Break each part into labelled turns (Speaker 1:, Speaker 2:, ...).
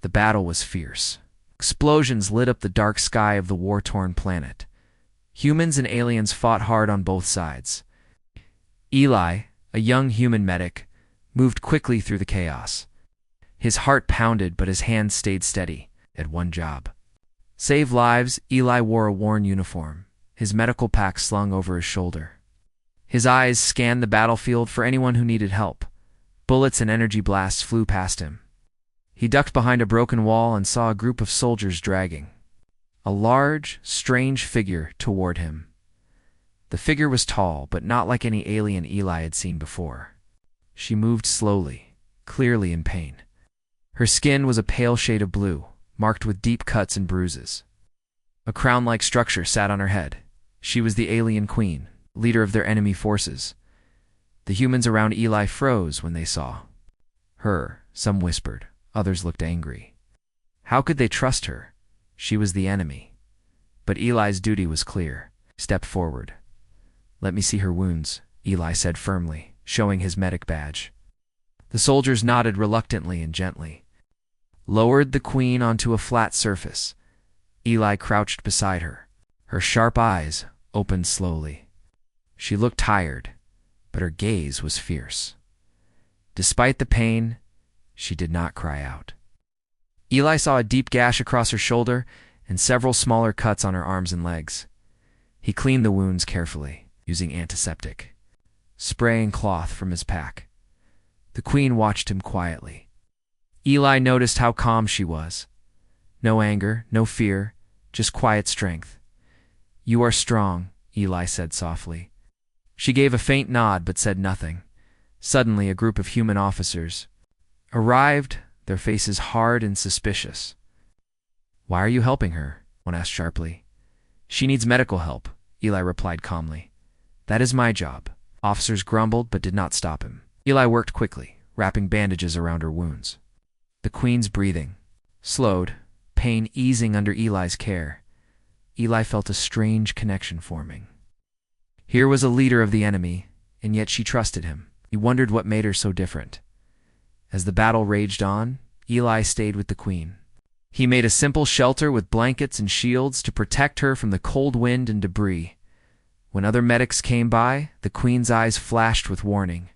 Speaker 1: The battle was fierce. Explosions lit up the dark sky of the war-torn planet. Humans and aliens fought hard on both sides. Eli, a young human medic, moved quickly through the chaos. His heart pounded, but his hands stayed steady at one job. Save lives, Eli wore a worn uniform, his medical pack slung over his shoulder. His eyes scanned the battlefield for anyone who needed help. Bullets and energy blasts flew past him. He ducked behind a broken wall and saw a group of soldiers dragging a large, strange figure toward him. The figure was tall, but not like any alien Eli had seen before. She moved slowly, clearly in pain. Her skin was a pale shade of blue, marked with deep cuts and bruises. A crown-like structure sat on her head. She was the alien queen, leader of their enemy forces. The humans around Eli froze when they saw her. Some whispered, others looked angry. How could they trust her? She was the enemy. But Eli's duty was clear. Step forward. Let me see her wounds, Eli said firmly, showing his medic badge. The soldiers nodded reluctantly and gently. Lowered the queen onto a flat surface. Eli crouched beside her. Her sharp eyes opened slowly. She looked tired, but her gaze was fierce. Despite the pain, she did not cry out. Eli saw a deep gash across her shoulder and several smaller cuts on her arms and legs. He cleaned the wounds carefully, using antiseptic, spraying cloth from his pack. The queen watched him quietly. Eli noticed how calm she was. No anger, no fear, just quiet strength. You are strong, Eli said softly. She gave a faint nod but said nothing. Suddenly, a group of human officers arrived, their faces hard and suspicious. Why are you helping her? One asked sharply. She needs medical help, Eli replied calmly. That is my job. Officers grumbled but did not stop him. Eli worked quickly, wrapping bandages around her wounds. The queen's breathing slowed, pain easing under Eli's care. Eli felt a strange connection forming. Here was a leader of the enemy, and yet she trusted him. He wondered what made her so different. As the battle raged on, Eli stayed with the queen. He made a simple shelter with blankets and shields to protect her from the cold wind and debris. When other medics came by, the queen's eyes flashed with warning.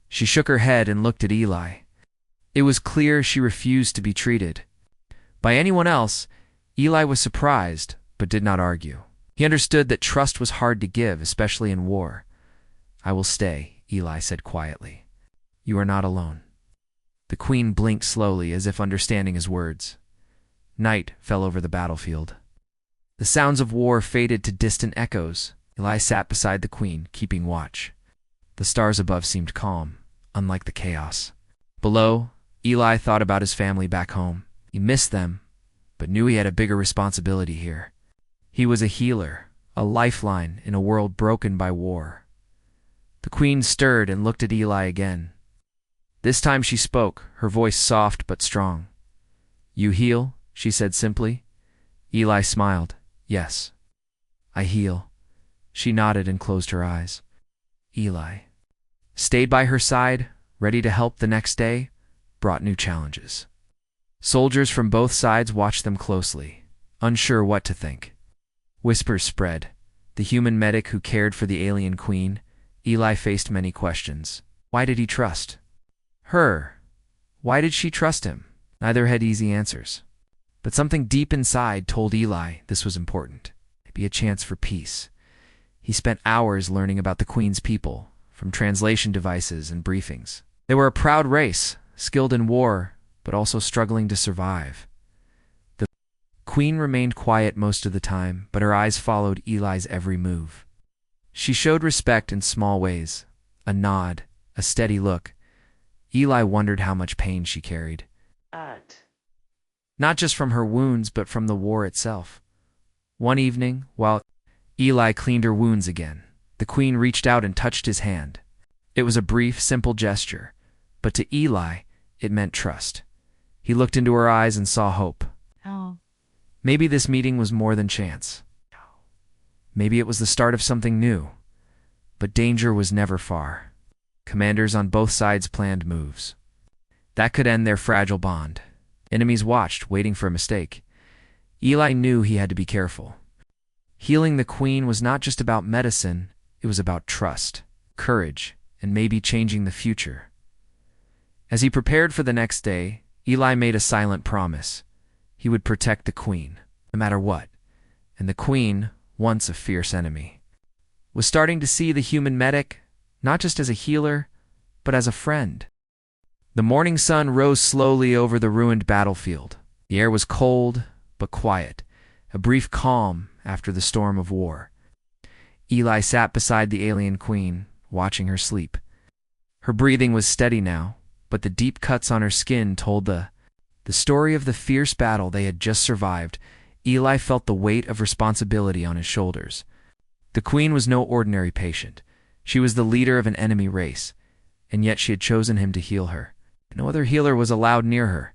Speaker 1: She shook her head and looked at Eli. It was clear she refused to be treated. By anyone else, Eli was surprised, but did not argue. He understood that trust was hard to give, especially in war. I will stay, Eli said quietly. You are not alone. The queen blinked slowly, as if understanding his words. Night fell over the battlefield. The sounds of war faded to distant echoes. Eli sat beside the queen, keeping watch. The stars above seemed calm, unlike the chaos. Below, Eli thought about his family back home. He missed them, but knew he had a bigger responsibility here. He was a healer, a lifeline in a world broken by war. The queen stirred and looked at Eli again. This time she spoke, her voice soft but strong. You heal? She said simply. Eli smiled. Yes, I heal. She nodded and closed her eyes. Eli stayed by her side, ready to help the next day, brought new challenges. Soldiers from both sides watched them closely, unsure what to think. Whispers spread. The human medic who cared for the alien queen, Eli faced many questions. Why did he trust her? Why did she trust him? Neither had easy answers. But something deep inside told Eli this was important. It'd be a chance for peace. He spent hours learning about the queen's people, from translation devices and briefings. They were a proud race, skilled in war, but also struggling to survive. The queen remained quiet most of the time, but her eyes followed Eli's every move. She showed respect in small ways, a nod, a steady look. Eli wondered how much pain she carried. Not just from her wounds, but from the war itself. One evening, while Eli cleaned her wounds again, the queen reached out and touched his hand. It was a brief, simple gesture, but to Eli, it meant trust. He looked into her eyes and saw hope.
Speaker 2: Oh.
Speaker 1: Maybe this meeting was more than chance. Maybe it was the start of something new. But danger was never far. Commanders on both sides planned moves that could end their fragile bond. Enemies watched, waiting for a mistake. Eli knew he had to be careful. Healing the queen was not just about medicine, it was about trust, courage, and maybe changing the future. As he prepared for the next day, Eli made a silent promise. He would protect the queen, no matter what. And the queen, once a fierce enemy, was starting to see the human medic not just as a healer, but as a friend. The morning sun rose slowly over the ruined battlefield. The air was cold, but quiet, a brief calm after the storm of war. Eli sat beside the alien queen, watching her sleep. Her breathing was steady now, but the deep cuts on her skin told the story of the fierce battle they had just survived. Eli felt the weight of responsibility on his shoulders. The queen was no ordinary patient. She was the leader of an enemy race, and yet she had chosen him to heal her. No other healer was allowed near her.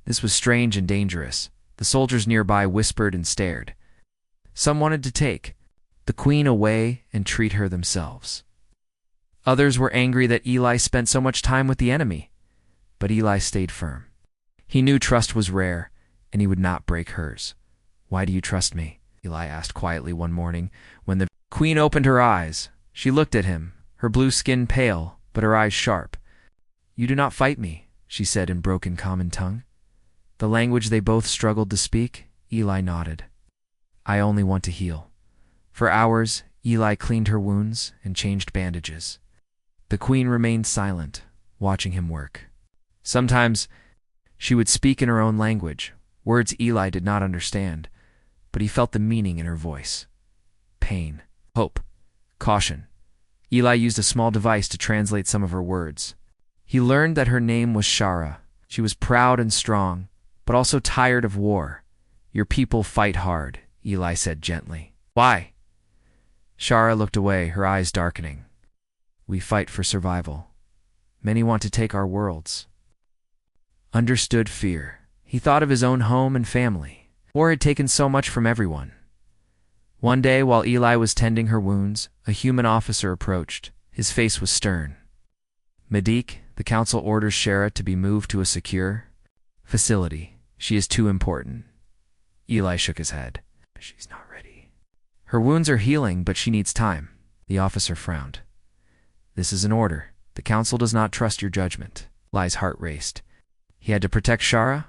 Speaker 1: This was strange and dangerous. The soldiers nearby whispered and stared. Some wanted to take the queen away and treat her themselves. Others were angry that Eli spent so much time with the enemy, but Eli stayed firm. He knew trust was rare, and he would not break hers. "Why do you trust me?" Eli asked quietly one morning. When the queen opened her eyes, she looked at him, her blue skin pale, but her eyes sharp. "You do not fight me," she said in broken common tongue. The language they both struggled to speak. Eli nodded. "I only want to heal." For hours, Eli cleaned her wounds and changed bandages. The queen remained silent, watching him work. Sometimes she would speak in her own language, words Eli did not understand, but he felt the meaning in her voice. Pain, hope, caution. Eli used a small device to translate some of her words. He learned that her name was Shara. She was proud and strong, but also tired of war. "Your people fight hard," Eli said gently. "Why?" Shara looked away, her eyes darkening. "We fight for survival. Many want to take our worlds." Understood fear. He thought of his own home and family. War had taken so much from everyone. One day, while Eli was tending her wounds, a human officer approached. His face was stern. "Medik, the council orders Shara to be moved to a secure facility. She is too important." Eli shook his head. "She's not ready. Her wounds are healing, but she needs time." The officer frowned. "This is an order. The council does not trust your judgment." Eli's heart raced. He had to protect Shara,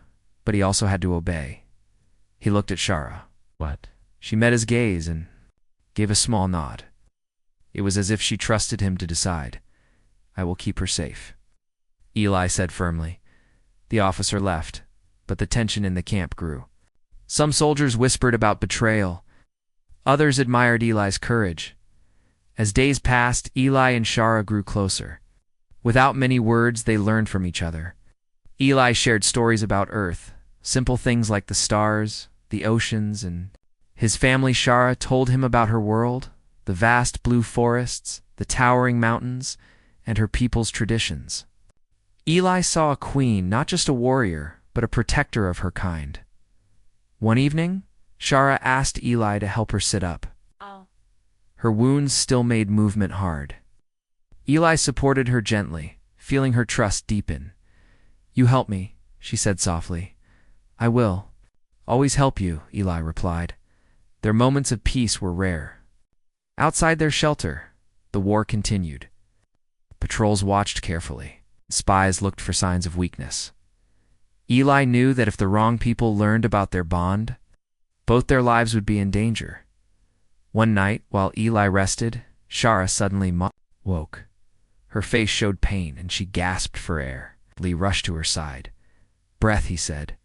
Speaker 1: but he also had to obey. He looked at Shara. "What?" She met his gaze and gave a small nod. It was as if she trusted him to decide. "I will keep her safe," Eli said firmly. The officer left, but the tension in the camp grew. Some soldiers whispered about betrayal. Others admired Eli's courage. As days passed, Eli and Shara grew closer. Without many words, they learned from each other. Eli shared stories about Earth, simple things like the stars, the oceans, and his family. Shara told him about her world, the vast blue forests, the towering mountains, and her people's traditions. Eli saw a queen, not just a warrior, but a protector of her kind. One evening, Shara asked Eli to help her sit up. Her wounds still made movement hard. Eli supported her gently, feeling her trust deepen. "You help me," she said softly. "I will. Always help you," Eli replied. Their moments of peace were rare. Outside their shelter, the war continued. Patrols watched carefully. Spies looked for signs of weakness. Eli knew that if the wrong people learned about their bond, both their lives would be in danger. One night, while Eli rested, Shara suddenly woke. Her face showed pain, and she gasped for air. Lee rushed to her side. "Breath," he said.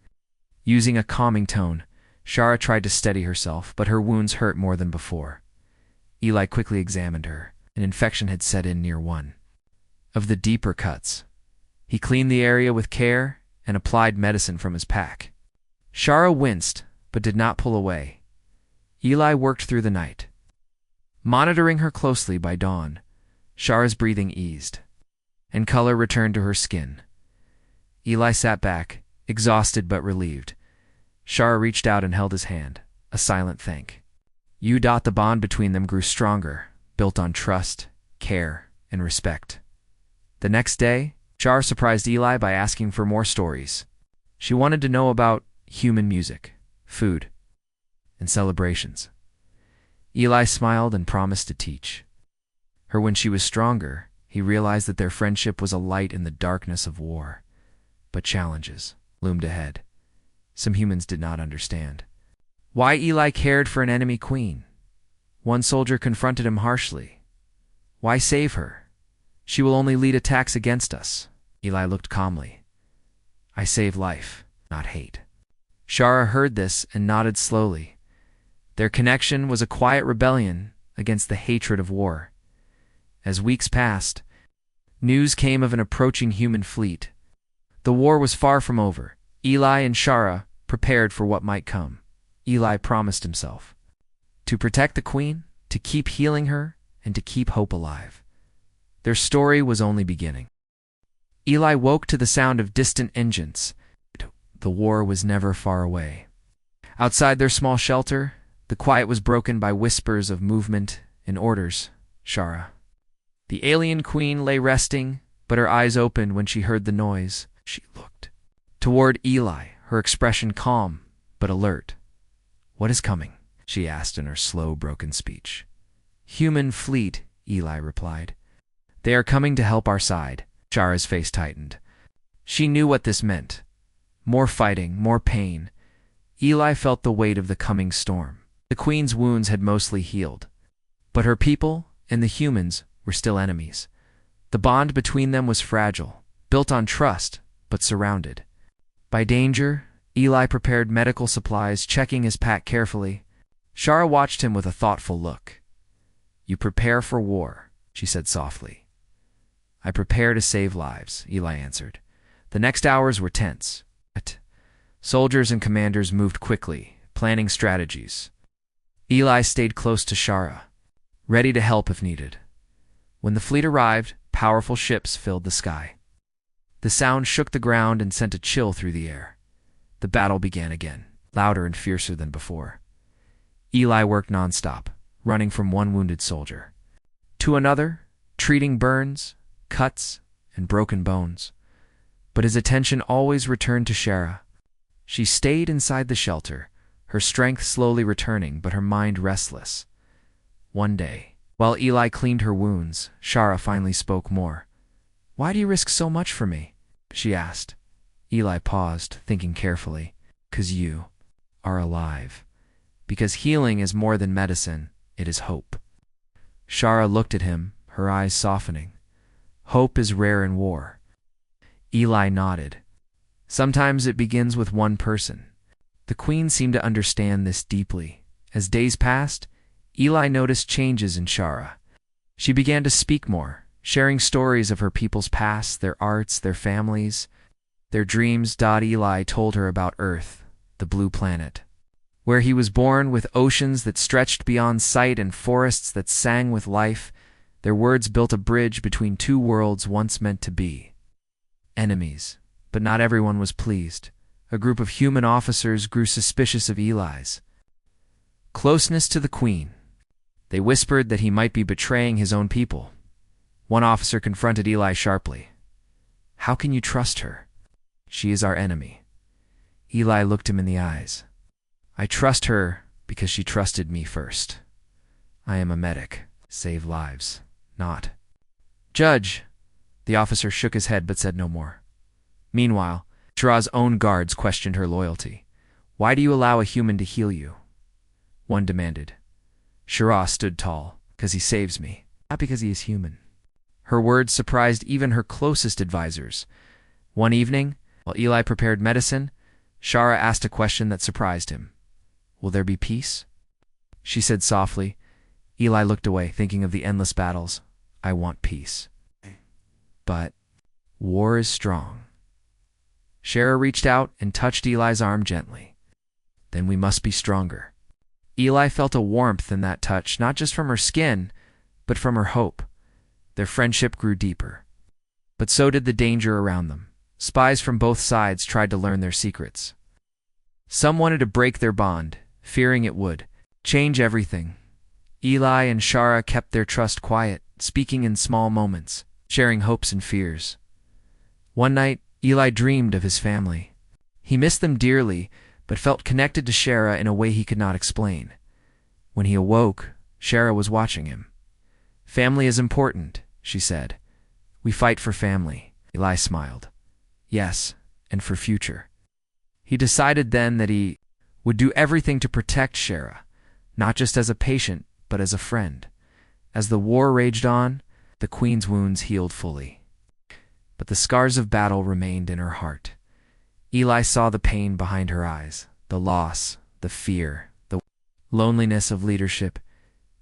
Speaker 1: Using a calming tone, Shara tried to steady herself, but her wounds hurt more than before. Eli quickly examined her. An infection had set in near one of the deeper cuts. He cleaned the area with care and applied medicine from his pack. Shara winced, but did not pull away. Eli worked through the night. Monitoring her closely by dawn, Shara's breathing eased, and color returned to her skin. Eli sat back, exhausted but relieved. Shara reached out and held his hand, a silent thank. The bond between them grew stronger, built on trust, care, and respect. The next day, Shara surprised Eli by asking for more stories. She wanted to know about human music, food, and celebrations. Eli smiled and promised to teach her when she was stronger. He realized that their friendship was a light in the darkness of war. But challenges loomed ahead. Some humans did not understand why Eli cared for an enemy queen. One soldier confronted him harshly. "Why save her? She will only lead attacks against us." Eli looked calmly. "I save life, not hate." Shara heard this and nodded slowly. Their connection was a quiet rebellion against the hatred of war. As weeks passed, news came of an approaching human fleet. The war was far from over. Eli and Shara prepared for what might come. Eli promised himself to protect the queen, to keep healing her, and to keep hope alive. Their story was only beginning. Eli woke to the sound of distant engines. The war was never far away. Outside their small shelter, the quiet was broken by whispers of movement and orders. Shara. The alien queen lay resting, but her eyes opened when she heard the noise. She looked toward Eli, her expression calm but alert. "What is coming?" she asked in her slow, broken speech. "Human fleet," Eli replied. "They are coming to help our side." Shara's face tightened. She knew what this meant. More fighting, more pain. Eli felt the weight of the coming storm. The queen's wounds had mostly healed, but her people and the humans were still enemies. The bond between them was fragile, built on trust, but surrounded by danger. Eli prepared medical supplies, checking his pack carefully. Shara watched him with a thoughtful look. "You prepare for war," she said softly. "I prepare to save lives," Eli answered. The next hours were tense. Soldiers and commanders moved quickly, planning strategies. Eli stayed close to Shara, ready to help if needed. When the fleet arrived, powerful ships filled the sky. The sound shook the ground and sent a chill through the air. The battle began again, louder and fiercer than before. Eli worked nonstop, running from one wounded soldier to another, treating burns, cuts, and broken bones. But his attention always returned to Shara. She stayed inside the shelter, her strength slowly returning, but her mind restless. One day, while Eli cleaned her wounds, Shara finally spoke more. "Why do you risk so much for me?" she asked. Eli paused, thinking carefully. "'Cause you are alive. Because healing is more than medicine, it is hope." Shara looked at him, her eyes softening. "Hope is rare in war." Eli nodded. "Sometimes it begins with one person." The queen seemed to understand this deeply. As days passed, Eli noticed changes in Shara. She began to speak more, sharing stories of her people's past, their arts, their families, their dreams. Eli told her about Earth, the blue planet, where he was born, with oceans that stretched beyond sight and forests that sang with life. Their words built a bridge between two worlds once meant to be enemies. But not everyone was pleased. A group of human officers grew suspicious of Eli's closeness to the queen. They whispered that he might be betraying his own people. One officer confronted Eli sharply. "How can you trust her? She is our enemy." Eli looked him in the eyes. "I trust her because she trusted me first. I am a medic. Save lives, not." "Judge." The officer shook his head but said no more. Meanwhile, Shara's own guards questioned her loyalty. "Why do you allow a human to heal you?" one demanded. Shara stood tall. "Because he saves me, not because he is human." Her words surprised even her closest advisors. One evening, while Eli prepared medicine, Shara asked a question that surprised him. "Will there be peace?" She said softly. Eli looked away, thinking of the endless battles. "I want peace. But war is strong." Shara reached out and touched Eli's arm gently. "Then we must be stronger." Eli felt a warmth in that touch, not just from her skin, but from her hope. Their friendship grew deeper. But so did the danger around them. Spies from both sides tried to learn their secrets. Some wanted to break their bond, fearing it would change everything. Eli and Shara kept their trust quiet, speaking in small moments, sharing hopes and fears. One night, Eli dreamed of his family. He missed them dearly, but felt connected to Shara in a way he could not explain. When he awoke, Shara was watching him. "Family is important," she said. "We fight for family." Eli smiled. "Yes, and for future." He decided then that he would do everything to protect Shara, not just as a patient, but as a friend. As the war raged on, the queen's wounds healed fully. But the scars of battle remained in her heart. Eli saw the pain behind her eyes, the loss, the fear, the loneliness of leadership.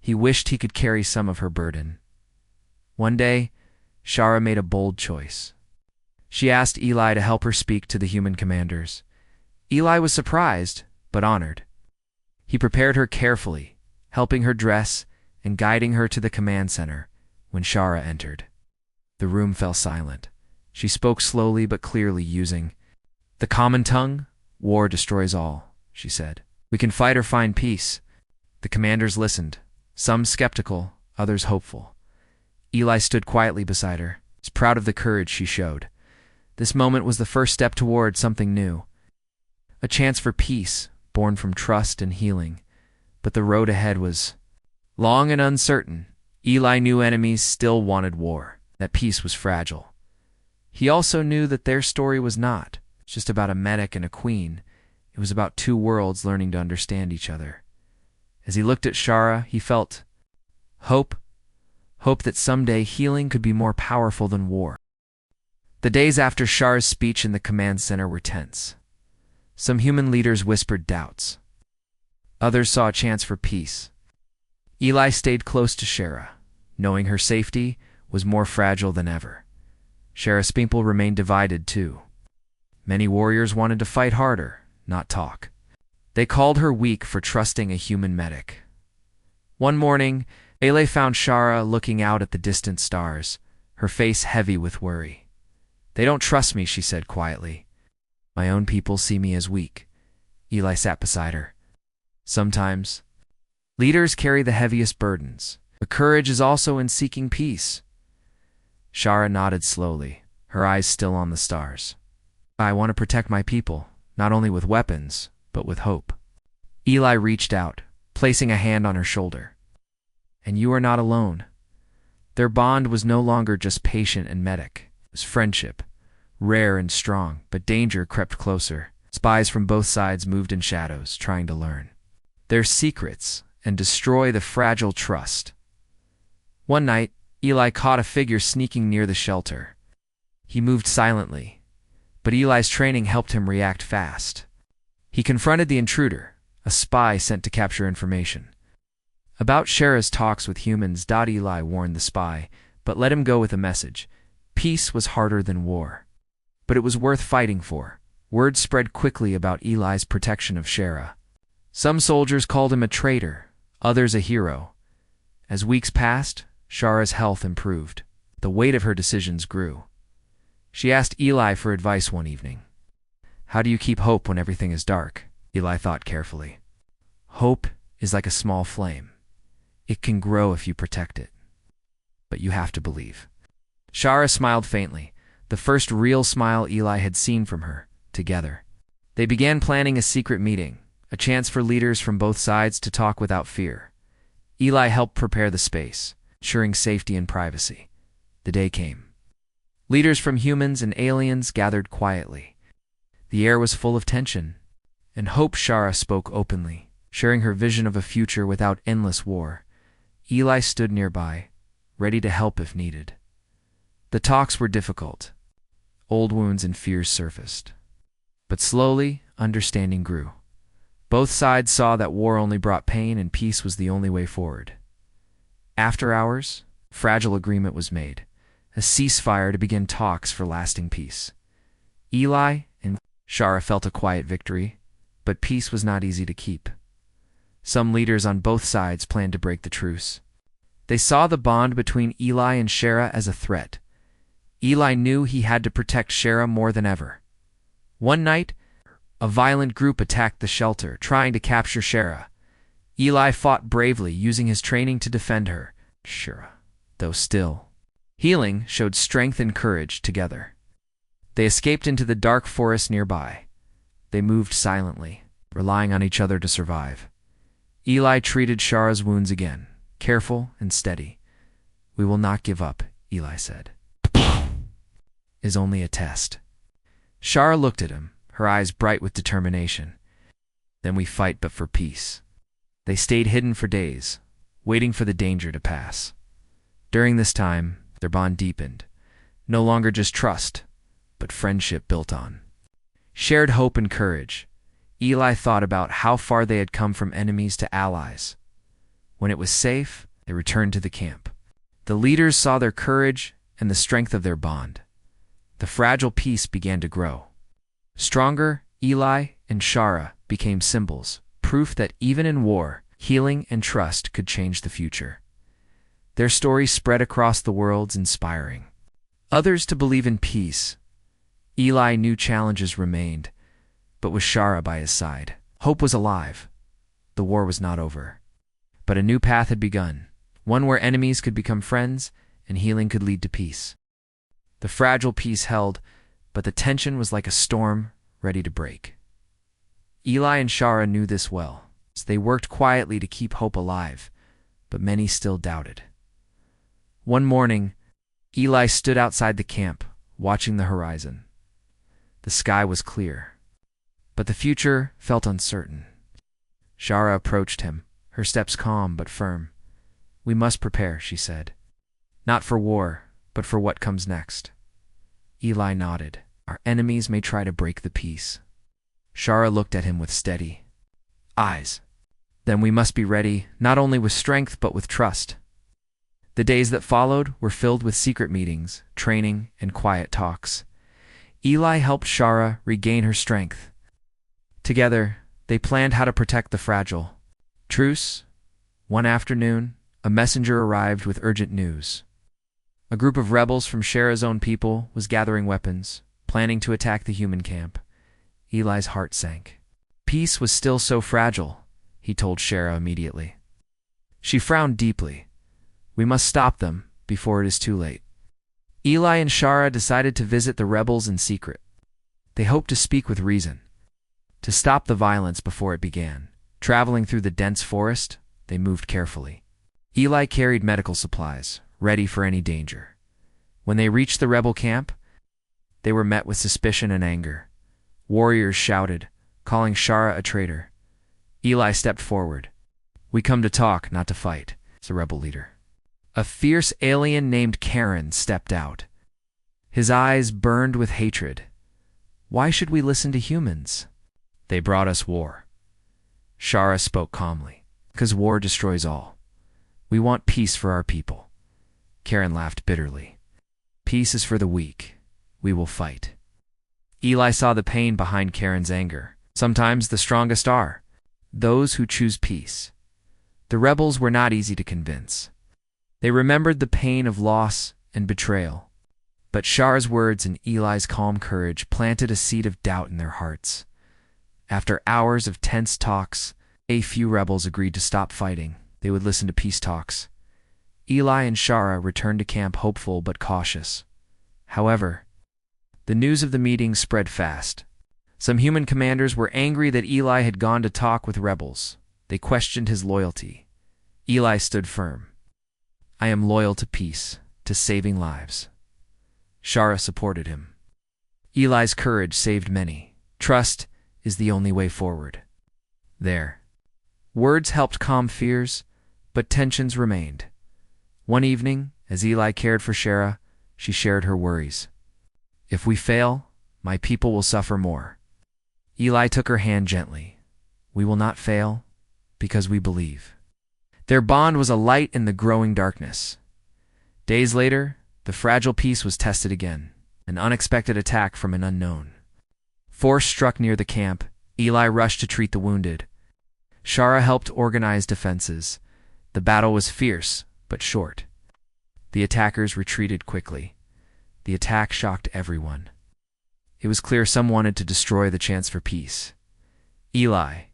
Speaker 1: He wished he could carry some of her burden. One day, Shara made a bold choice. She asked Eli to help her speak to the human commanders. Eli was surprised, but honored. He prepared her carefully, helping her dress and guiding her to the command center when Shara entered. The room fell silent. She spoke slowly but clearly, using the common tongue. "War destroys all," she said. "We can fight or find peace." The commanders listened, some skeptical, others hopeful. Eli stood quietly beside her, proud of the courage she showed. This moment was the first step toward something new. A chance for peace, born from trust and healing. But the road ahead was long and uncertain. Eli knew enemies still wanted war, that peace was fragile. He also knew that their story was not just about a medic and a queen. It was about two worlds learning to understand each other. As he looked at Shara, he felt hope that someday healing could be more powerful than war. The days after Shara's speech in the command center were tense. Some human leaders whispered doubts. Others saw a chance for peace. Eli stayed close to Shara, knowing her safety was more fragile than ever. Shara's people remained divided too. Many warriors wanted to fight harder, not talk. They called her weak for trusting a human medic. One morning, Ele found Shara looking out at the distant stars, her face heavy with worry. "They don't trust me," she said quietly. "My own people see me as weak." Eli sat beside her. Sometimes, leaders carry the heaviest burdens, but courage is also in seeking peace. Shara nodded slowly, her eyes still on the stars. "I want to protect my people, not only with weapons, but with hope." Eli reached out, placing a hand on her shoulder. "And you are not alone." Their bond was no longer just patient and medic. It was friendship, rare and strong, but danger crept closer. Spies from both sides moved in shadows, trying to learn their secrets and destroy the fragile trust. One night, Eli caught a figure sneaking near the shelter. He moved silently, but Eli's training helped him react fast. He confronted the intruder, a spy sent to capture information. About Shara's talks with humans, Eli warned the spy, but let him go with a message. Peace was harder than war. But it was worth fighting for. Word spread quickly about Eli's protection of Shara. Some soldiers called him a traitor, others a hero. As weeks passed, Shara's health improved. The weight of her decisions grew. She asked Eli for advice one evening. "How do you keep hope when everything is dark?" Eli thought carefully. "Hope is like a small flame. It can grow if you protect it. But you have to believe." Shara smiled faintly, the first real smile Eli had seen from her. Together, they began planning a secret meeting, a chance for leaders from both sides to talk without fear. Eli helped prepare the space, ensuring safety and privacy. The day came. Leaders from humans and aliens gathered quietly. The air was full of tension, and hope. Shara spoke openly, sharing her vision of a future without endless war. Eli stood nearby, ready to help if needed. The talks were difficult. Old wounds and fears surfaced. But slowly, understanding grew. Both sides saw that war only brought pain and peace was the only way forward. After hours, a fragile agreement was made, a ceasefire to begin talks for lasting peace. Eli and Shara felt a quiet victory, but peace was not easy to keep. Some leaders on both sides planned to break the truce. They saw the bond between Eli and Shara as a threat. Eli knew he had to protect Shara more than ever. One night, a violent group attacked the shelter, trying to capture Shara. Eli fought bravely, using his training to defend her. Shara, though still healing, showed strength and courage together. They escaped into the dark forest nearby. they moved silently, relying on each other to survive. Eli treated Shara's wounds again, careful and steady. "We will not give up," Eli said. "Is only a test." Shara looked at him, her eyes bright with determination. "Then we fight but for peace." They stayed hidden for days, waiting for the danger to pass. During this time, their bond deepened. No longer just trust, but friendship built on shared hope and courage. Eli thought about how far they had come from enemies to allies. When it was safe, they returned to the camp. The leaders saw their courage and the strength of their bond. The fragile peace began to grow. Stronger, Eli and Shara became symbols, proof that even in war, healing and trust could change the future. Their story spread across the world, inspiring others to believe in peace. Eli knew challenges remained, but with Shara by his side, hope was alive. The war was not over, but a new path had begun, one where enemies could become friends and healing could lead to peace. The fragile peace held, but the tension was like a storm ready to break. Eli and Shara knew this well, so they worked quietly to keep hope alive, but many still doubted. One morning, Eli stood outside the camp, watching the horizon. The sky was clear, but the future felt uncertain. Shara approached him, her steps calm but firm. "We must prepare," she said. "Not for war, but for what comes next." Eli nodded. "Our enemies may try to break the peace." Shara looked at him with steady eyes. "Then we must be ready, not only with strength but with trust." The days that followed were filled with secret meetings, training, and quiet talks. Eli helped Shara regain her strength. Together, they planned how to protect the fragile. Truce. One afternoon, a messenger arrived with urgent news. A group of rebels from Shara's own people was gathering weapons, planning to attack the human camp. Eli's heart sank. Peace was still so fragile, he told Shara immediately. She frowned deeply. "We must stop them before it is too late." Eli and Shara decided to visit the rebels in secret. They hoped to speak with reason, to stop the violence before it began. Traveling through the dense forest, they moved carefully. Eli carried medical supplies, ready for any danger. When they reached the rebel camp, they were met with suspicion and anger. Warriors shouted, calling Shara a traitor. Eli stepped forward. "We come to talk, not to fight," said the rebel leader. A fierce alien named Karen stepped out. His eyes burned with hatred. "Why should we listen to humans? They brought us war." Shara spoke calmly. "Because war destroys all. We want peace for our people." Karen laughed bitterly. "Peace is for the weak. We will fight." Eli saw the pain behind Karen's anger. Sometimes the strongest are those who choose peace. The rebels were not easy to convince. They remembered the pain of loss and betrayal. But Shara's words and Eli's calm courage planted a seed of doubt in their hearts. After hours of tense talks, a few rebels agreed to stop fighting. They would listen to peace talks. Eli and Shara returned to camp hopeful but cautious. However, the news of the meeting spread fast. Some human commanders were angry that Eli had gone to talk with rebels. They questioned his loyalty. Eli stood firm. "I am loyal to peace, to saving lives." Shara supported him. Eli's courage saved many. Trust is the only way forward. There. Words helped calm fears, but tensions remained. One evening, as Eli cared for Shara, she shared her worries. "If we fail, my people will suffer more." Eli took her hand gently. "We will not fail, because we believe." Their bond was a light in the growing darkness. Days later, the fragile peace was tested again, an unexpected attack from an unknown. Force struck near the camp. Eli rushed to treat the wounded. Shara helped organize defenses. The battle was fierce, but short. The attackers retreated quickly. The attack shocked everyone. It was clear some wanted to destroy the chance for peace. Eli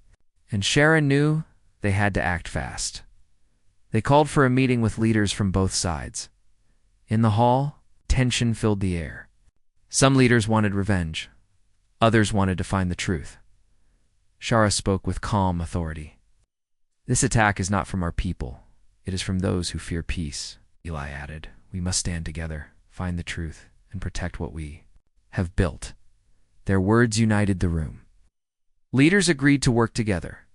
Speaker 1: and Shara knew they had to act fast. They called for a meeting with leaders from both sides. In the hall, tension filled the air. Some leaders wanted revenge. Others wanted to find the truth. Shara spoke with calm authority. This attack is not from our people. It is from those who fear peace. Eli added, we must stand together, find the truth, and protect what we have built. Their words united the room. Leaders agreed to work together.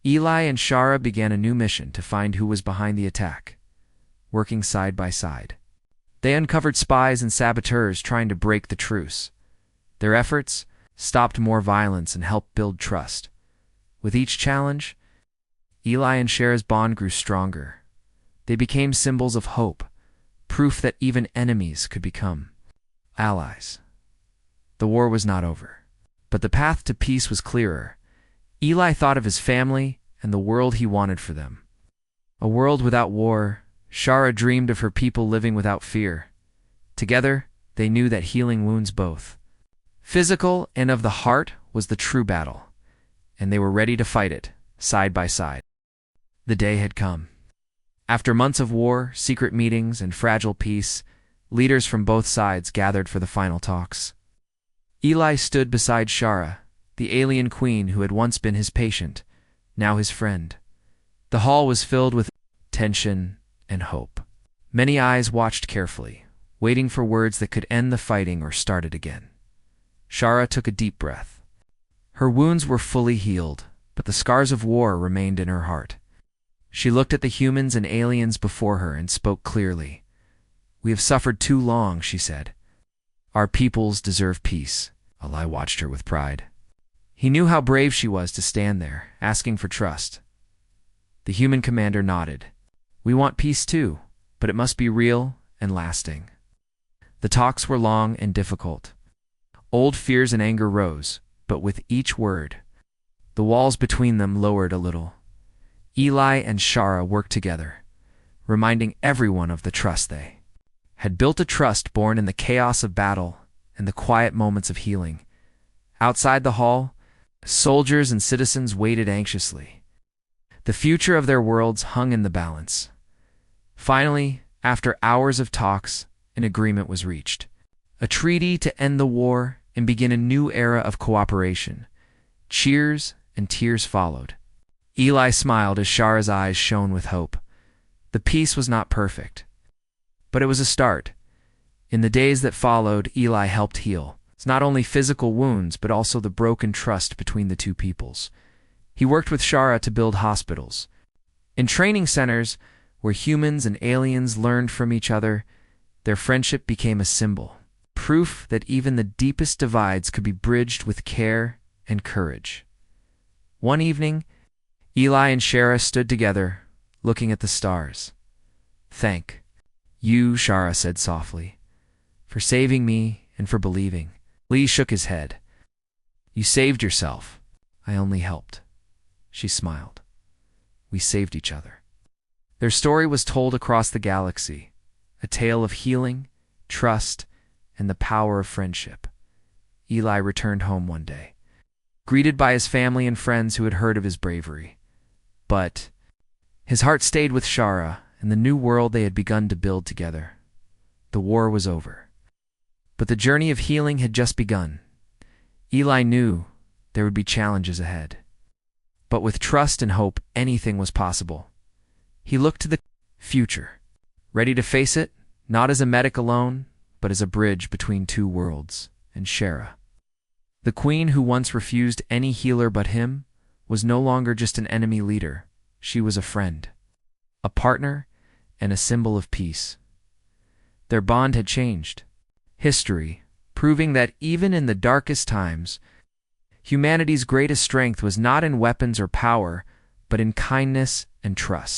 Speaker 1: Eli and Shara began a new mission to find who was behind the attack, working side by side. They uncovered spies and saboteurs trying to break the truce. Their efforts stopped more violence and helped build trust. With each challenge, Eli and Shara's bond grew stronger. They became symbols of hope, proof that even enemies could become allies. The war was not over, but the path to peace was clearer. Eli thought of his family and the world he wanted for them. A world without war. Shara dreamed of her people living without fear. Together, they knew that healing wounds both physical and of the heart was the true battle, and they were ready to fight it, side by side. The day had come. After months of war, secret meetings, and fragile peace, leaders from both sides gathered for the final talks. Eli stood beside Shara, the alien queen who had once been his patient, now his friend. The hall was filled with tension and hope. Many eyes watched carefully, waiting for words that could end the fighting or start it again. Shara took a deep breath. Her wounds were fully healed, but the scars of war remained in her heart. She looked at the humans and aliens before her and spoke clearly. We have suffered too long, she said. Our peoples deserve peace. Eli watched her with pride. He knew how brave she was to stand there, asking for trust. The human commander nodded. We want peace too, but it must be real and lasting. The talks were long and difficult. Old fears and anger rose, but with each word, the walls between them lowered a little. Eli and Shara worked together, reminding everyone of the trust they had built, a trust born in the chaos of battle and the quiet moments of healing. Outside the hall, soldiers and citizens waited anxiously. The future of their worlds hung in the balance. Finally, after hours of talks, an agreement was reached. A treaty to end the war and begin a new era of cooperation. Cheers and tears followed. Eli smiled as Shara's eyes shone with hope. The peace was not perfect, but it was a start. In the days that followed, Eli helped heal not only physical wounds, but also the broken trust between the two peoples. He worked with Shara to build hospitals and training centers where humans and aliens learned from each other. Their friendship became a symbol, proof that even the deepest divides could be bridged with care and courage. One evening, Eli and Shara stood together, looking at the stars. Thank you, Shara said softly, for saving me and for believing. Lee shook his head. You saved yourself. I only helped. She smiled. We saved each other. Their story was told across the galaxy, a tale of healing, trust, and the power of friendship. Eli returned home one day, greeted by his family and friends who had heard of his bravery. But his heart stayed with Shara and the new world they had begun to build together. The war was over, but the journey of healing had just begun. Eli knew there would be challenges ahead, but with trust and hope, anything was possible. He looked to the future, ready to face it, not as a medic alone, but as a bridge between two worlds. And Shara, the queen who once refused any healer but him, was no longer just an enemy leader. She was a friend, a partner, and a symbol of peace. Their bond had changed history, proving that even in the darkest times, humanity's greatest strength was not in weapons or power, but in kindness and trust.